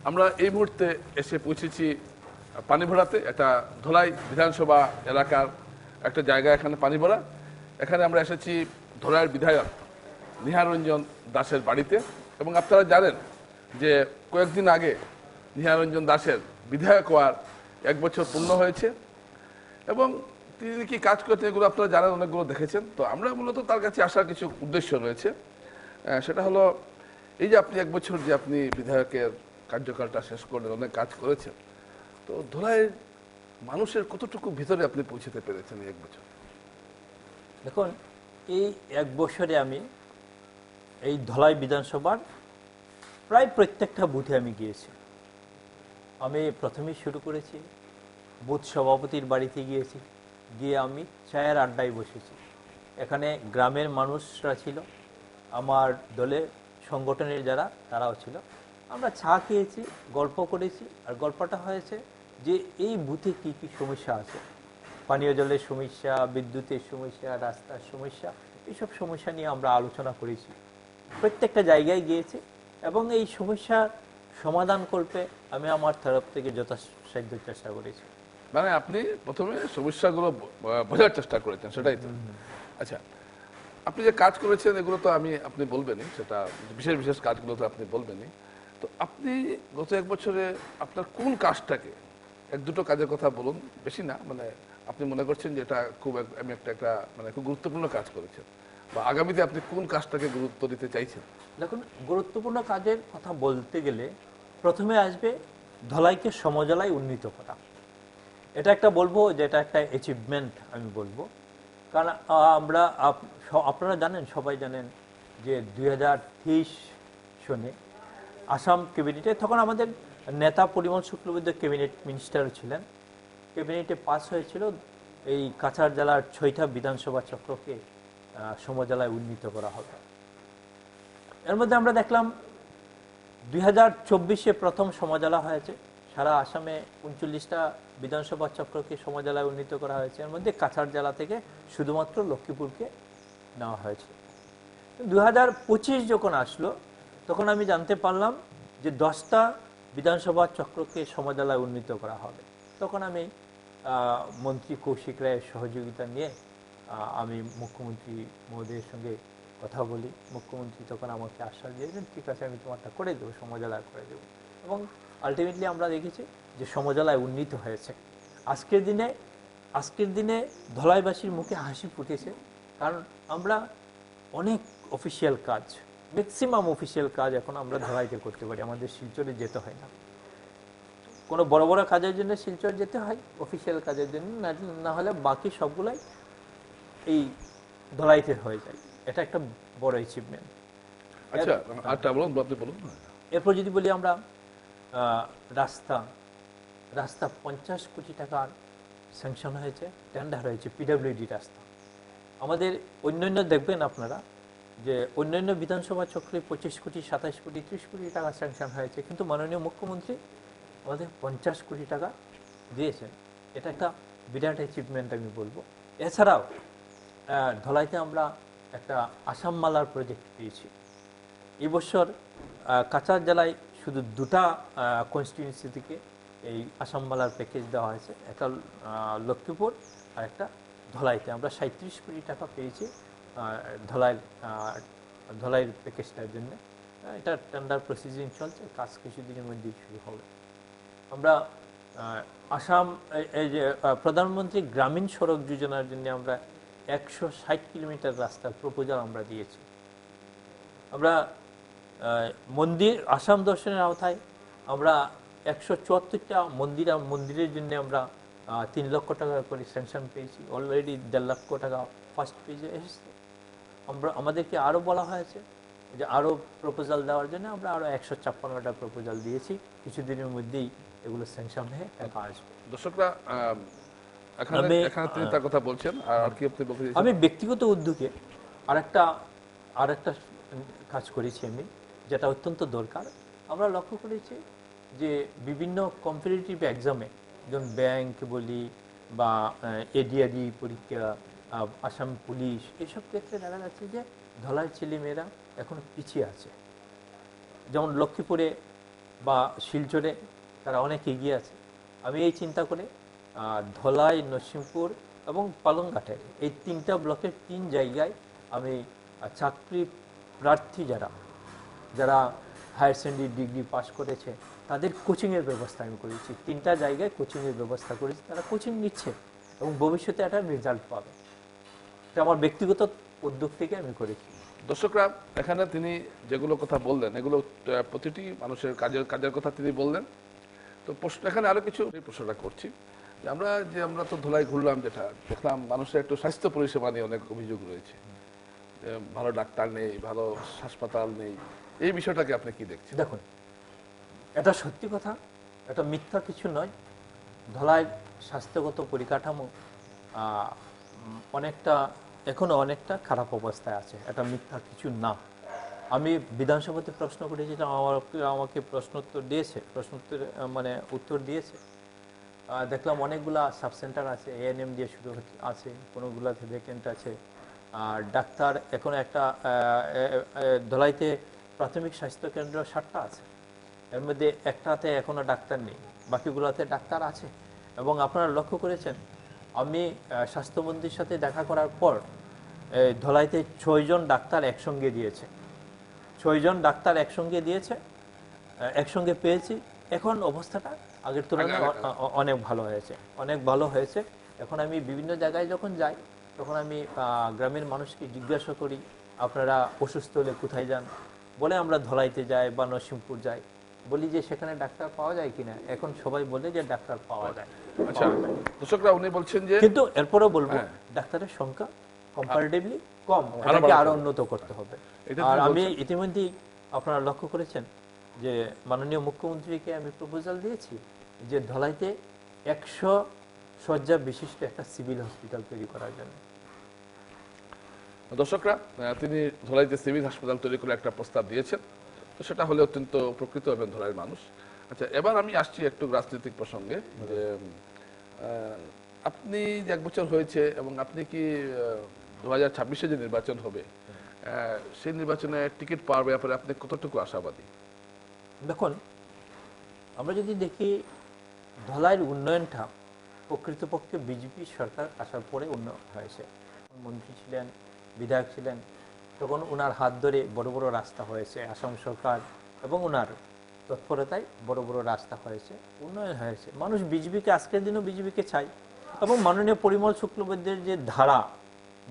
আমরা এই মুহূর্তে এসে পৌঁছেছি পানিভরাতে, একটা ধলাই বিধানসভা এলাকার একটা জায়গা, এখানে পানিভরা। এখানে আমরা এসেছি ধলাইয়ের বিধায়ক নিহারঞ্জন দাসের বাড়িতে। এবং আপনারা জানেন যে কয়েকদিন আগে নিহারঞ্জন দাসের বিধায়ক হওয়ার 1 বছর পূর্ণ হয়েছে এবং তিনি কি কাজ করতেন এগুলো আপনারা জানেন, অনেকগুলো দেখেছেন। তো আমরা মূলত তার কাছে আসার কিছু উদ্দেশ্য রয়েছে। সেটা হলো এই যে আপনি 1 বছর যে আপনি বিধায়কের কার্যকালটা শেষ করলেন, অনেক কাজ করেছেন, তো ধলাইয়ের মানুষের কতটুকু ভিতরে আপনি পৌঁছতে পেরেছেন এই 1 বছর? দেখুন, এই 1 বছরে আমি এই ধলাই বিধানসভার প্রায় প্রত্যেকটা বুথে আমি গিয়েছি। আমি প্রথমেই শুরু করেছি বুথ সভাপতির বাড়িতে গিয়েছি, গিয়ে আমি চায়ের আড্ডায় বসেছি। এখানে গ্রামের মানুষরা ছিল, আমার দলের সংগঠনের যারা তারাও ছিল। আমরা চা খেয়েছি, গল্প করেছি। আর গল্পটা হয়েছে যে এই বুথে কি কি সমস্যা আছে, পানীয় জলের সমস্যা, বিদ্যুতের সমস্যা, রাস্তার সমস্যা, এইসব সমস্যা নিয়ে আমরা আলোচনা করেছি। প্রত্যেকটা জায়গায় গিয়েছি এবং এই সমস্যার সমাধান করতে আমি আমার তরফ থেকে যথাসাধ্য চেষ্টা করেছি। মানে আপনি প্রথমে সমস্যাগুলো বোঝার চেষ্টা করেছেন, সেটাই তো? আচ্ছা, আপনি যে কাজ করেছেন এগুলো তো আপনি বলবেনই, সেটা বিশেষ বিশেষ কাজগুলো তো আপনি বলবেনই। তো আপনি গত 1 বছরে আপনার কোন কাজটাকে, 1-2টো কাজের কথা বলুন, বেশি না, মানে আপনি মনে করছেন যে এটা খুব আমি একটা মানে খুব গুরুত্বপূর্ণ কাজ করেছেন, বা আগামীতে আপনি কোন কাজটাকে গুরুত্ব দিতে চাইছেন? দেখুন, গুরুত্বপূর্ণ কাজের কথা বলতে গেলে প্রথমে আসবে ধলাইকে সমজলায় উন্নীত করা। এটা একটা বলবো যে এটা একটা অ্যাচিভমেন্ট আমি বলবো। কারণ আমরা আপনারা জানেন, সবাই জানেন যে 2023 সনে আসাম ক্যাবিনেটে, তখন আমাদের নেতা পরিমল শুক্লবৈদ্য ক্যাবিনেট মিনিস্টার ছিলেন, ক্যাবিনেটে পাস হয়েছিল এই কাছাড় জেলার 6টা বিধানসভা চক্রকে সমজেলায় উন্নীত করা হবে। এর মধ্যে আমরা দেখলাম 2024-এ প্রথম সমজেলা হয়েছে। সারা আসামে 39টা বিধানসভা চক্রকে সমজেলায় উন্নীত করা হয়েছে। এর মধ্যে কাছাড় জেলা থেকে শুধুমাত্র লক্ষ্মীপুরকে নেওয়া হয়েছে। 2025 যখন আসলো তখন আমি জানতে পারলাম যে 10টা বিধানসভা চক্রকে সমজেলায় উন্নীত করা হবে। তখন আমি মন্ত্রী কৌশিক রায়ের সহযোগিতা নিয়ে আমি মুখ্যমন্ত্রী মহোদয়ের সঙ্গে কথা বলি। মুখ্যমন্ত্রী তখন আমাকে আশ্বাস দিয়েছেন, ঠিক আছে আমি তোমারটা করে দেবো, সমজেলায় করে দেবো। এবং আলটিমেটলি আমরা দেখেছি যে সমজেলায় উন্নীত হয়েছে। আজকের দিনে ধলাইবাসীর মুখে হাসি ফুটেছে, কারণ আমরা অনেক অফিসিয়াল কাজ, ম্যাক্সিমাম অফিসিয়াল কাজ এখন আমরা ধলাইতে করতে পারি, আমাদের শিলচরে যেতে হয় না। কোনো বড় বড় কাজের জন্য শিলচর যেতে হয়, অফিসিয়াল কাজের জন্য না হলে বাকি সবগুলাই এই ধলাইতে হয়ে যায়। এটা একটা বড় অ্যাচিভমেন্ট। আচ্ছা, আচ্ছা, বলুন, আপনি বলুন। এরপর যদি বলি আমরা রাস্তা 50 কোটি টাকার স্যাংশন হয়েছে, টেন্ডার হয়েছে পিডব্লিউডি রাস্তা। আমাদের অন্যান্য দেখবেন আপনারা যে অন্যান্য বিধানসভা চক্রে 25 কোটি, 27 কোটি, 30 কোটি টাকা স্যাংশন হয়েছে, কিন্তু মাননীয় মুখ্যমন্ত্রী আমাদের 50 কোটি টাকা দিয়েছেন। এটা একটা বিরাট অ্যাচিভমেন্ট আমি বলবো। এছাড়াও ধলাইতে আমরা একটা আসাম মালার প্রজেক্ট পেয়েছি। এই বছর কাছাড় জেলায় শুধু 2টা কনস্টিটিউয়েন্সি থেকে এই আসাম মালার প্যাকেজ দেওয়া হয়েছে, একটা লক্ষ্মীপুর আর একটা ধলাইতে। আমরা 37 কোটি টাকা পেয়েছি ধলাইয়ের প্যাকেজটার জন্য। এটা টেন্ডার প্রসিডিং চলছে, কাজ কিছুদিনের মধ্যেই শুরু হবে। আমরা আসাম এই যে প্রধানমন্ত্রী গ্রামীণ সড়ক যোজনার জন্য আমরা 160 কিলোমিটার রাস্তার প্রপোজাল আমরা দিয়েছি। আমরা আসাম দর্শনের আওতায় আমরা 174টা মন্দিরের জন্য আমরা 3 লক্ষ টাকা করে স্যাংশন পেয়েছি। অলরেডি 1.5 লক্ষ টাকা ফার্স্ট পেজে এসেছে। আমাদেরকে আরও বলা হয়েছে যে আরও প্রপোজাল দেওয়ার জন্য, আমরা আরও 156টা প্রপোজাল দিয়েছি। কিছুদিনের মধ্যেই এগুলো স্যাংশন হয়ে টাকা আসবে। দর্শকরা এখানে তার কথা বলছেন, আর কি আপনি বলতে চাইছেন? আমি ব্যক্তিগত উদ্যোগে আরেকটা কাজ করেছি আমি, যেটা অত্যন্ত দরকার। আমরা লক্ষ্য করেছি যে বিভিন্ন কম্পিটিটিভ এক্সামে, যেমন ব্যাংক বলি বা এডিআরই পরীক্ষা, আসাম পুলিশ, এসব ক্ষেত্রে দেখা যাচ্ছে যে ধলাইয়ের ছেলেমেয়েরা এখন পিছিয়ে আছে। যেমন লক্ষ্মীপুরে বা শিলচরে তারা অনেক এগিয়ে আছে। আমি এই চিন্তা করে ধলাই, নরসিংপুর এবং পালংঘাটের এই 3টা ব্লকের 3 জায়গায় আমি চাকরি প্রার্থী যারা যারা হায়ার সেকেন্ডারি ডিগ্রি পাস করেছে তাদের কোচিংয়ের ব্যবস্থা আমি করেছি। 3টা জায়গায় কোচিংয়ের ব্যবস্থা করেছি, তারা কোচিং নিচ্ছে এবং ভবিষ্যতে একটা রেজাল্ট পাবে। এটা আমার ব্যক্তিগত উদ্যোগ থেকে আমি করেছি। দর্শকরা, এখানে তিনি যেগুলো কথা বললেন এগুলো প্রতিটি মানুষের কাজের কথা তিনি বললেন। তো প্রশ্ন এখানে আরো কিছু প্রশ্নটা করছি যে আমরা তো ধুলাই ঘুরলাম, যেটা দেখলাম মানুষের একটু স্বাস্থ্য পরিষেবা নিয়ে অনেক অভিযোগ রয়েছে, ভালো ডাক্তার নেই, ভালো হাসপাতাল নেই। এই বিষয়টাকে আপনি কি দেখছেন? দেখুন, এটা সত্যি কথা, এটা মিথ্যা কিছু নয়। ধলাইয়ের স্বাস্থ্যগত পরিকাঠামো এখনো অনেকটা খারাপ অবস্থায় আছে, এটা মিথ্যা কিছু না। আমি বিধানসভাতে প্রশ্ন করেছিলাম, আমাকে উত্তর দিয়েছে। দেখলাম অনেকগুলা সাব সেন্টার আছে, এএনএম দিয়ে শুরু আছে, কোনোগুলাতে ভ্যাকেন্ট আছে। আর ডাক্তার এখন একটা ধলাইতে প্রাথমিক স্বাস্থ্য কেন্দ্র 7টা আছে, এর মধ্যে একটাতে এখনো ডাক্তার নেই, বাকিগুলোতে ডাক্তার আছে। এবং আপনারা লক্ষ্য করেছেন, আমি স্বাস্থ্যমন্ত্রীর সাথে দেখা করার পর ধলাইতে 6 জন ডাক্তার একসঙ্গে দিয়েছে, 6 জন ডাক্তার একসঙ্গে দিয়েছে, একসঙ্গে পেয়েছি। এখন অবস্থাটা আগের তুলনায় অনেক ভালো হয়েছে, অনেক ভালো হয়েছে। এখন আমি বিভিন্ন জায়গায় যখন যাই তখন আমি গ্রামের মানুষকে জিজ্ঞাসা করি, আপনারা অসুস্থ হলে কোথায় যান? বলে আমরা ধলাইতে যাই বা নরসিংপুর যাই। বলি যে সেখানে ডাক্তার পাওয়া যায় কিনা, এখন সবাই বলে যে ডাক্তার পাওয়া যায়। আচ্ছা, দর্শকরা উনি বলছেন যে, কিন্তু এরপরেও বলবো ডাক্তারের সংখ্যা কম্পারেটিভলি কম, এটাকে আরো উন্নত করতে হবে। আর আমি ইতিমধ্যেই আপনারা লক্ষ্য করেছেন যে মাননীয় মুখ্যমন্ত্রীকে আমি প্রপোজাল দিয়েছি যে ধলাইতে 100 শয্যা বিশিষ্ট একটা সিভিল হসপিটাল তৈরি করার জন্য। দর্শকরা, তিনি ধলাইতে সিভিল হাসপাতাল তৈরি করে একটা প্রস্তাব দিয়েছেন, তো সেটা হলে অত্যন্ত উপকৃত হবেন ধলাইয়ের মানুষ। আচ্ছা, এবার আমি আসছি একটু রাজনৈতিক প্রসঙ্গে। যে আপনি যে 1 বছর হয়েছে এবং আপনি কি 2026-এ যে নির্বাচন হবে সেই নির্বাচনে টিকিট পাওয়ার ব্যাপারে আপনি কতটুকু আশাবাদী? দেখুন, আমরা যদি দেখি ধলাইয়ের উন্নয়নটা প্রকৃতপক্ষে বিজেপি সরকার আসার পরে উন্নয়ন হয়েছে। মন্ত্রী ছিলেন, বিধায়ক ছিলেন, তখন ওনার হাত ধরে বড় বড় রাস্তা হয়েছে, আসাম সরকার এবং ওনার তৎপরতায় বড় বড় রাস্তা হয়েছে, উন্নয়ন হয়েছে। মানুষ বিজেপিকে, আজকের দিনও বিজেপিকে চাই। এবং মাননীয় পরিমল শুক্লবৈদ্যের যে ধারা,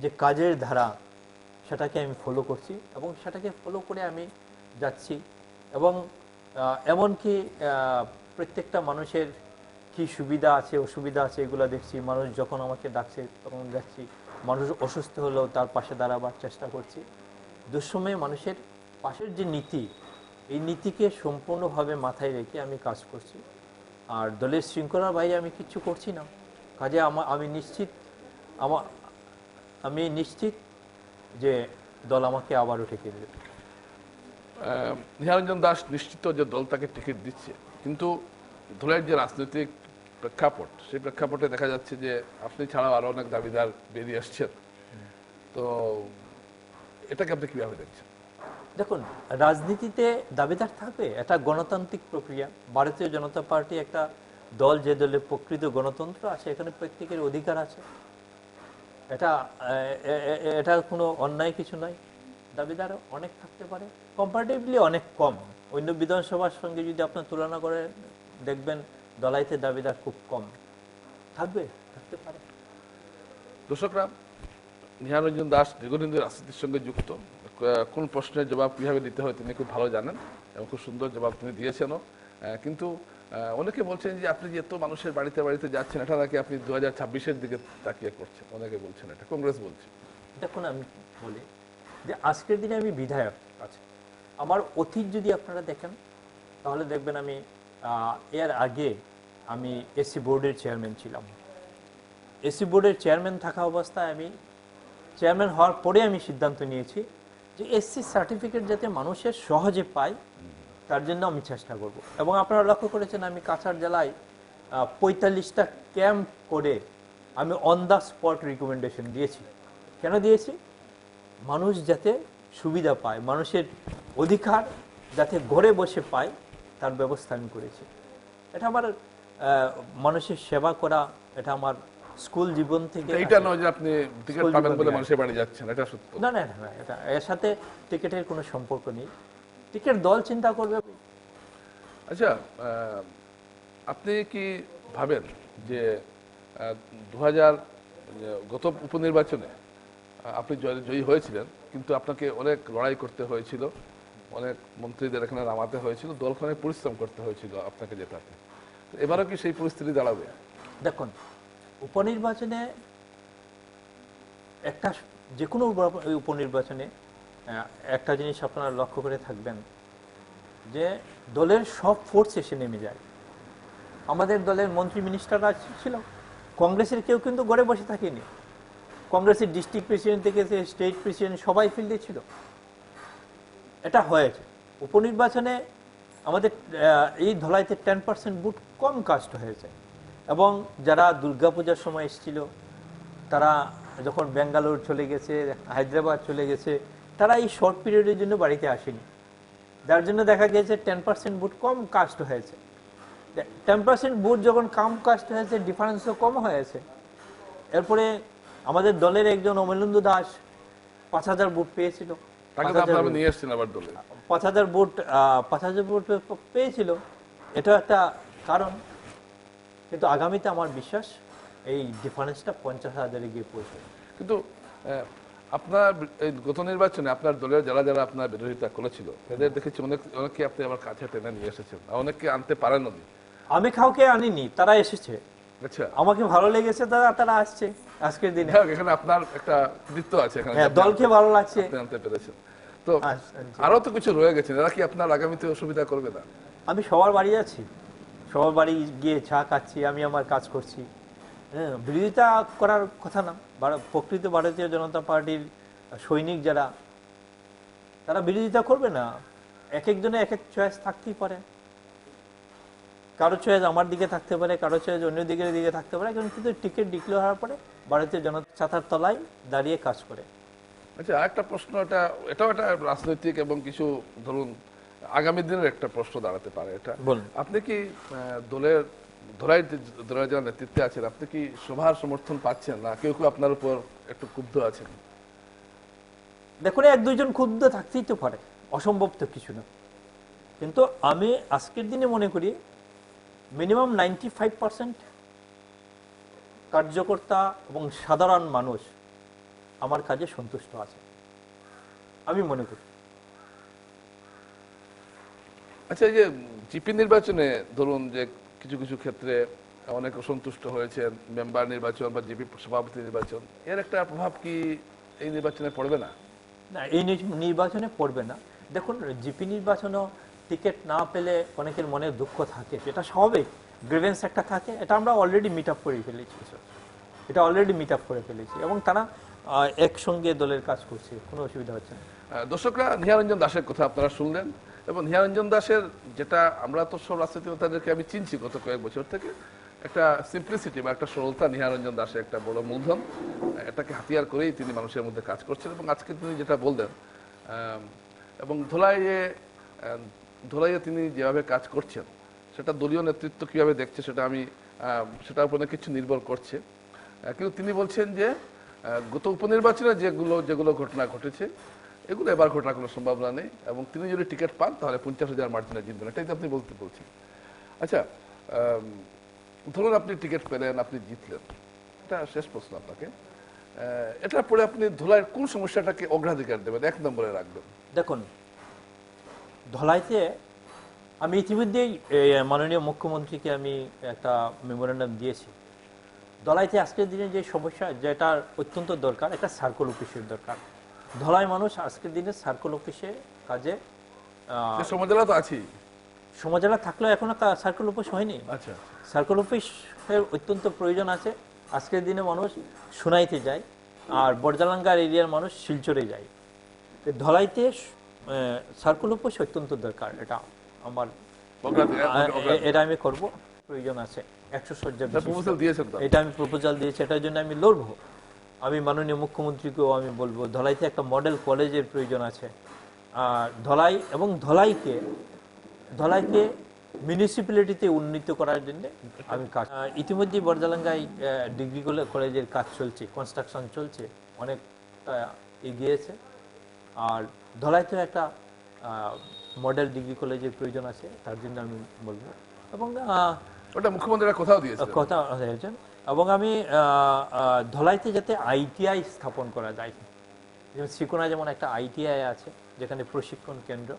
যে কাজের ধারা, সেটাকে আমি ফলো করছি এবং সেটাকে ফলো করে আমি যাচ্ছি। এবং এমনকি প্রত্যেকটা মানুষের কি সুবিধা আছে অসুবিধা আছে এগুলো দেখছি। মানুষ যখন আমাকে ডাকছে তখন যাচ্ছি, মানুষ অসুস্থ হলেও তার পাশে দাঁড়াবার চেষ্টা করছি। দুঃসময়ে মানুষের পাশের যে নীতি, এই নীতিকে সম্পূর্ণভাবে মাথায় রেখে আমি কাজ করছি। আর দলের শৃঙ্খলার বাইরে আমি কিচ্ছু করছি না। কাজে আমি নিশ্চিত যে দল আমাকে আবারও টিকিট দেবে। নিহারঞ্জন দাস নিশ্চিত যে দল তাকে টিকিট দিচ্ছে, কিন্তু ধলাইয়ের যে রাজনৈতিক প্রেক্ষাপট, সেই প্রেক্ষাপটে দেখা যাচ্ছে যে আপনি ছাড়াও আরো অনেক দাবিদার বেরিয়ে আসছেন। তো এটাকে আপনি কিভাবে দেখছেন? দেখুন, রাজনীতিতে দাবিদার থাকবে, এটা গণতান্ত্রিক প্রক্রিয়া। ভারতীয় জনতা পার্টি একটা দল, যে দলের প্রকৃত গণতন্ত্র আছে, এখানে প্রত্যেকের অধিকার আছে। এটা কোনো অন্যায় কিছু নয়। দাবিদার অনেক থাকতে পারে, কম্পারেটিভলি অনেক কম। অন্য বিধানসভার সঙ্গে যদি আপনার তুলনা করে দেখবেন দলাইতে দাবিদার খুব কম। থাকতে পারে। দর্শকরা, নিহারঞ্জন দাস দীর্ঘদিন ধরে রাজনীতির সঙ্গে যুক্ত। কোন প্রশ্নের জবাব কিভাবে দিতে হয় তিনি খুব ভালো জানেন এবং খুব সুন্দর জবাব তিনি দিয়েছেনও। কিন্তু অনেকে বলছেন যে আপনি যে এত মানুষের বাড়িতে বাড়িতে যাচ্ছেন, এটা নাকি আপনি 2026-এর দিকে তাকিয়ে করছেন। অনেকে বলছেন এটা, কংগ্রেস বলছে। দেখুন, আমি বলি যে আজকের দিনে আমি বিধায়ক আছে। আমার অতীত যদি আপনারা দেখেন তাহলে দেখবেন আমি এর আগে আমি এসসি বোর্ডের চেয়ারম্যান ছিলাম। এসসি বোর্ডের চেয়ারম্যান থাকা অবস্থায় আমি চেয়ারম্যান হওয়ার পরে আমি সিদ্ধান্ত নিয়েছি যে এসসি সার্টিফিকেট যাতে মানুষের সহজে পায় তার জন্য আমি চেষ্টা করব। এবং আপনারা লক্ষ্য করেছেন আমি কাছাড় জেলায় 45টা ক্যাম্প করে আমি অন দ্য স্পট রিকমেন্ডেশন দিয়েছি। কেন দিয়েছি? মানুষ যাতে সুবিধা পায়, মানুষের অধিকার যাতে ঘরে বসে পায়, তার ব্যবস্থা আমি করেছি। এটা আমার মানুষের সেবা করা, এটা আমার স্কুল জীবন থেকে এটা নয় যে আপনি টিকিট স্কুল পাবেন জীবন বলে থেকে মানুষের বাড়ি যাচ্ছেন, এটা সত্য। না না না, এটা এর সাথে টিকিটের কোনো সম্পর্ক নেই। টিকিট দল চিন্তা করবে। আচ্ছা, আপনি কি ভাবেন যে 2000 গত উপনির্বাচনে আপনি জয়ী হয়েছিলেন, কিন্তু আপনাকে অনেক লড়াই করতে হয়েছিল, অনেক মন্ত্রীদের এখানে নামাতে হয়েছিল, দলকে অনেক পরিশ্রম করতে হয়েছিল আপনাকে জেতাতে। এবারও কি সেই পরিস্থিতি দাঁড়াবে? দেখুন, উপনির্বাচনে একটা, যে কোনো উপনির্বাচনে একটা জিনিস আপনারা লক্ষ্য করে থাকবেন যে দলের সব ফোর্স এসে নেমে যায়। আমাদের দলের মন্ত্রী মিনিস্টাররা ছিল, কংগ্রেসের কেউ কিন্তু ঘরে বসে থাকেনি। কংগ্রেসের ডিস্ট্রিক্ট প্রেসিডেন্ট থেকে স্টেট প্রেসিডেন্ট সবাই ফিল্ডে ছিল। এটা হয়েছে উপনির্বাচনে। আমাদের এই ধলাইতে 10% বুথ কম কাস্ট হয়েছে, এবং যারা দুর্গাপূজার সময় এসেছিল তারা যখন বেঙ্গালোর চলে গেছে, হায়দ্রাবাদ চলে গেছে, তারা এই শর্ট পিরিয়ডের জন্য বাড়িতে আসেনি। যার জন্য দেখা গেছে 10% বুথ কম কাস্ট হয়েছে। 10% বুথ যখন কম কাস্ট হয়েছে, ডিফারেন্সও কম হয়েছে। এরপরে আমাদের দলের একজন অমলেন্দু দাস 5000 বুথ পেয়েছিল। তাকে তো আপনারা নিয়ে এসেছেন আবার দলে। 5000 ভোট পেয়েছিল, এটা একটা কারণ। কিন্তু আগামীতে আমার বিশ্বাস এই ডিফারেন্সটা 50,000-এ গিয়ে পৌঁছবে। কিন্তু আপনার এই গত নির্বাচনে আপনার দলের যারা যারা আপনার বিরোধিতা করেছিল, এদের দেখেছি অনেককে আপনি আবার কাছে টেনে নিয়ে এসেছেন, অনেককে আনতে পারেননি। আমি কাউকে আনিনি, তারা এসেছে। আচ্ছা, আমাকে ভালো লেগেছে, তারা আসছে আজকের দিনে। এখানে আপনার একটা কৃতিত্ব আছে, এখানে দলকে ভালো লাগছে, আপনি আনতে পেরেছেন। তো আরো তো কিছু রয়ে গেছে, এরা কি আপনার আগামীতে অসুবিধা করবে না? আমি সবার বাড়ি যাচ্ছি, সবার বাড়ি গিয়ে চা খাচ্ছি, আমি আমার কাজ করছি। হ্যাঁ, বিরোধিতা করার কথা না। প্রকৃত ভারতীয় জনতা পার্টির সৈনিক যারা, তারা বিরোধিতা করবে না। এক একজনে এক এক চয়েস থাকতেই পারে। কারো চয়েস আমার দিকে থাকতে পারে, কারো চয়েস অন্য দিকে থাকতে পারে, কিন্তু টিকিট ডিক্লেয়ার হওয়ার পরে ভারতীয় জনতা ছাতার তলায় দাঁড়িয়ে কাজ করে। আচ্ছা, আরেকটা প্রশ্ন, এটাও একটা রাজনৈতিক এবং কিছু ধরুন আগামী দিনের একটা প্রশ্ন দাঁড়াতে পারে। এটা বলুন, আপনি কি দলের দলের যারা নেতৃত্বে আছেন, আপনি কি সবার সমর্থন পাচ্ছেন, না কেউ কেউ আপনার উপর একটু ক্ষুব্ধ আছেন? দেখুন, এক দুইজন ক্ষুব্ধ থাকতেই তো পারে, অসম্ভব তো কিছু না। কিন্তু আমি আজকের দিনে মনে করি মিনিমাম 95% কার্যকর্তা এবং সাধারণ মানুষ আমার কাজে সন্তুষ্ট আছে, আমি মনে করি। আচ্ছা, এই যে জিপি নির্বাচনে ধরুন যে কিছু কিছু ক্ষেত্রে অনেক অসন্তুষ্ট হয়েছেন, মেম্বার নির্বাচন বা জিপি সভাপতি নির্বাচন, এর একটা প্রভাব কি এই নির্বাচনে পড়বে না? না, এই নির্বাচনে পড়বে না। দেখুন, জিপি নির্বাচনও টিকিট না পেলে অনেকের মনে দুঃখ থাকে, এটা স্বাভাবিক, গ্রিভেন্স একটা থাকে। এটা আমরা অলরেডি মিট আপ করে ফেলেছি, এবং তারা একসঙ্গে দলের কাজ করছে, কোনো অসুবিধা হচ্ছে না। দর্শকরা, নিহারঞ্জন দাসের কথা আপনারা শুনলেন, এবং নিহারঞ্জন দাসের যেটা, আমরা তো সব রাজনীতি নেতাদেরকে আমি চিনছি গত কয়েক বছর থেকে, একটা সিম্পলিসিটি বা একটা সরলতা নিহারঞ্জন দাসের একটা বড় মূলধন। এটাকে হাতিয়ার করেই তিনি মানুষের মধ্যে কাজ করছেন, এবং আজকে তিনি যেটা বললেন, এবং ধোলাইয়ে তিনি যেভাবে কাজ করছেন, সেটা দলীয় নেতৃত্ব কিভাবে দেখছে সেটার উপর অনেক কিছু নির্ভর করছে। কিন্তু তিনি বলছেন যে গত উপনির্বাচনে যেগুলো ঘটনা ঘটেছে, এগুলো এবার ঘটার কোনো সম্ভাবনা নেই, এবং তিনি যদি টিকিট পান তাহলে 50,000 মার্জিনে জিতবেন, এটাই তো আপনি বলছেন। আচ্ছা, ধরুন আপনি টিকিট পেলেন, আপনি জিতলেন, এটা শেষ প্রশ্ন আপনাকে, এটার পরে আপনি ধুলাইয়ের কোন সমস্যাটাকে অগ্রাধিকার দেবেন, এক নম্বরে রাখবেন? দেখুন, ধলাইতে আমি ইতিমধ্যেই মাননীয় মুখ্যমন্ত্রীকে আমি একটা মেমোরেন্ডাম দিয়েছি। ধলাইতে আজকের দিনে যে সমস্যা, যেটা অত্যন্ত দরকার, একটা সার্কেল অফিসের দরকার। ধলাই মানুষ আজকের দিনে সার্কেল অফিসে কাজে, সমাজেলা তো আছেই, সমাজেলা থাকলেও এখনো সার্কেল অফিস হয়নি। আচ্ছা, সার্কেল অফিসের অত্যন্ত প্রয়োজন আছে। আজকের দিনে মানুষ সোনাইতে যায়, আর বড়জালাঙ্গার এরিয়ার মানুষ শিলচরে যায়। ধলাইতে সার্কেল অফিস অত্যন্ত দরকার, এটা আমার, এটা আমি করব, প্রয়োজন আছে। 100 শয্যা এটা আমি প্রপোজাল দিয়েছি, এটার জন্য আমি লড়বো। আমি মাননীয় মুখ্যমন্ত্রীকেও আমি বলবো, ধলাইতে একটা মডেল কলেজের প্রয়োজন আছে। আর ধলাই এবং ধলাইকে মিউনিসিপ্যালিটিতে উন্নীত করার জন্য আমি কাজ ইতিমধ্যে বরজালাঙ্গায় ডিগ্রি কলেজের কাজ চলছে, কনস্ট্রাকশন চলছে, অনেক এগিয়েছে। আর ধলাইতে একটা মডেল ডিগ্রি কলেজের প্রয়োজন আছে, তার জন্য আমি বলবো। এবং ওটা মুখ্যমন্ত্রীরা কোথাও দিয়েছে কথা হয়েছেন। এবং আমি ধলাইতে যাতে আইটিআই স্থাপন করা যায়, যেমন শ্রীকোনা যেমন একটা আইটিআই আছে, যেখানে প্রশিক্ষণ কেন্দ্র,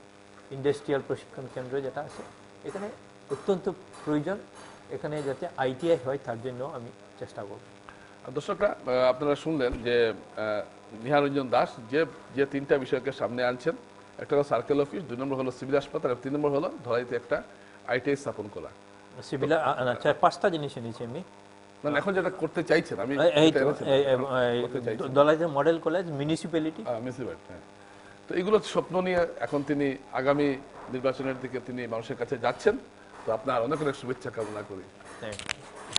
ইন্ডাস্ট্রিয়াল প্রশিক্ষণ কেন্দ্র যেটা আছে, এখানে অত্যন্ত প্রয়োজন। এখানে যাতে আইটিআই হয় তার জন্য আমি চেষ্টা করব। দর্শকরা, আপনারা শুনলেন যে নিহারঞ্জন দাস যে যে তিনটা বিষয়কে সামনে আনছেন, একটা হলো সার্কেল অফিস, 2 নম্বর হলো সিভিল হাসপাতাল, এবং 3 নম্বর হলো ধলাইতে একটা আইটিআই স্থাপন করা। সিভিল পাঁচটা জিনিস এনেছি আমি। মানে এখন যেটা করতে চাইছেন, আমি ধলাইতে মডেল কলেজ, মিউনিসিপ্যালিটি, হ্যাঁ। তো এগুলো স্বপ্ন নিয়ে এখন তিনি আগামী নির্বাচনের দিকে তিনি মানুষের কাছে যাচ্ছেন। তো আপনার অনেক অনেক শুভেচ্ছা কামনা করি। Thank you.